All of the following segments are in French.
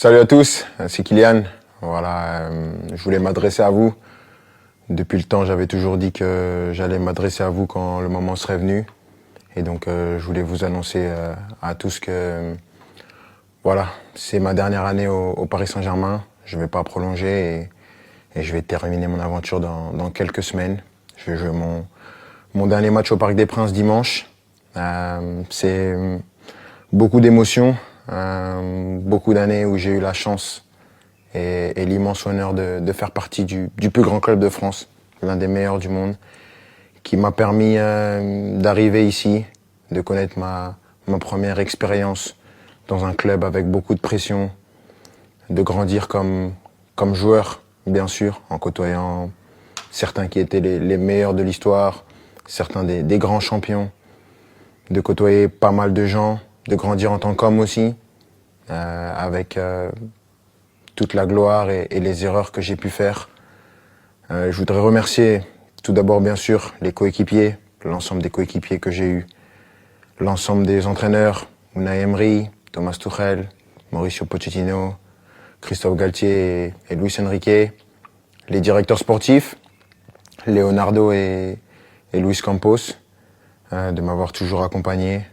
Salut à tous, c'est Kylian. Voilà, je voulais m'adresser à vous. Depuis le temps, j'avais toujours dit que j'allais m'adresser à vous quand le moment serait venu. Et donc, je voulais vous annoncer à tous que voilà, c'est ma dernière année au Paris Saint-Germain. Je ne vais pas prolonger et je vais terminer mon aventure dans quelques semaines. Je vais jouer mon dernier match au Parc des Princes dimanche. C'est beaucoup d'émotions, beaucoup d'années où j'ai eu la chance et l'immense honneur de faire partie du plus grand club de France, l'un des meilleurs du monde, qui m'a permis d'arriver ici, de connaître ma première expérience dans un club avec beaucoup de pression, de grandir comme joueur, bien sûr, en côtoyant certains qui étaient les meilleurs de l'histoire, certains des grands champions, de côtoyer pas mal de gens, de grandir en tant qu'homme aussi, avec toute la gloire et les erreurs que j'ai pu faire. Je voudrais remercier tout d'abord bien sûr les coéquipiers, l'ensemble des coéquipiers que j'ai eus, l'ensemble des entraîneurs, Unai Emery, Thomas Tuchel, Mauricio Pochettino, Christophe Galtier et Luis Enrique, les directeurs sportifs, Leonardo et Luis Campos, de m'avoir toujours accompagné,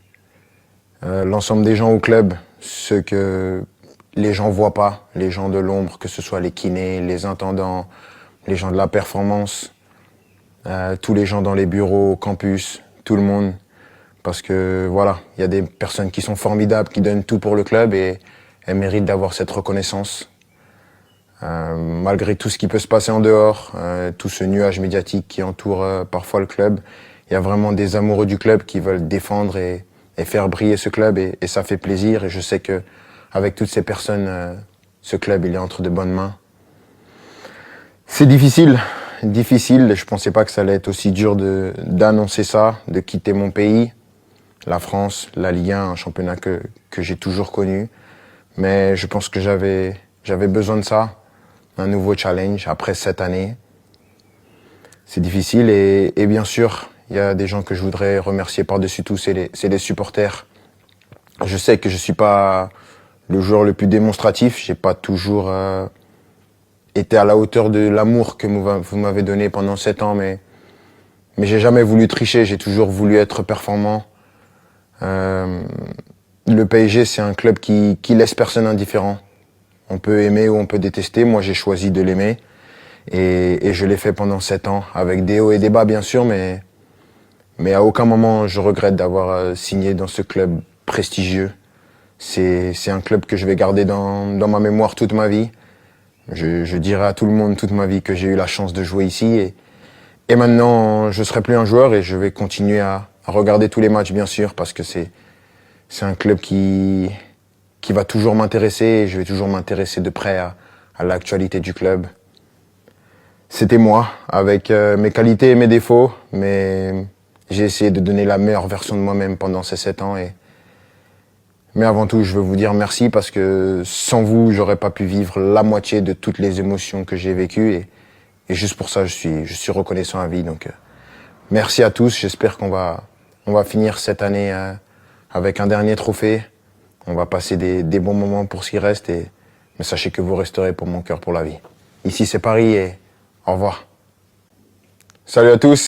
l'ensemble des gens au club, ceux que les gens voient pas, les gens de l'ombre, que ce soit les kinés, les intendants, les gens de la performance, tous les gens dans les bureaux, au campus, tout le monde. Parce que voilà, il y a des personnes qui sont formidables, qui donnent tout pour le club et elles méritent d'avoir cette reconnaissance. Malgré tout ce qui peut se passer en dehors, tout ce nuage médiatique qui entoure parfois le club, il y a vraiment des amoureux du club qui veulent défendre et faire briller ce club et ça fait plaisir. Et je sais que avec toutes ces personnes, ce club il est entre de bonnes mains. C'est difficile. Je pensais pas que ça allait être aussi dur d'annoncer ça, de quitter mon pays, la France, la Ligue 1, un championnat que j'ai toujours connu. Mais je pense que j'avais besoin de ça, un nouveau challenge après 7 années. C'est difficile et bien sûr, il y a des gens que je voudrais remercier par-dessus tout, c'est les supporters. Je sais que je suis pas le joueur le plus démonstratif, j'ai pas toujours été à la hauteur de l'amour que vous m'avez donné pendant 7 ans, mais j'ai jamais voulu tricher, j'ai toujours voulu être performant. Le PSG, c'est un club qui laisse personne indifférent. On peut aimer ou on peut détester, moi j'ai choisi de l'aimer et je l'ai fait pendant 7 ans, avec des hauts et des bas bien sûr, mais à aucun moment je regrette d'avoir signé dans ce club prestigieux. C'est un club que je vais garder dans ma mémoire toute ma vie. Je dirai à tout le monde toute ma vie que j'ai eu la chance de jouer ici et maintenant je serai plus un joueur et je vais continuer à regarder tous les matchs bien sûr parce que c'est un club qui va toujours m'intéresser et je vais toujours m'intéresser de près à l'actualité du club. C'était moi avec mes qualités et mes défauts, mais j'ai essayé de donner la meilleure version de moi-même pendant ces 7 ans mais avant tout, je veux vous dire merci parce que sans vous, j'aurais pas pu vivre la moitié de toutes les émotions que j'ai vécues et juste pour ça, je suis reconnaissant à vie. Donc, merci à tous. J'espère qu'on va finir cette année avec un dernier trophée. On va passer des bons moments pour ce qui reste mais sachez que vous resterez pour mon cœur pour la vie. Ici, c'est Paris et au revoir. Salut à tous.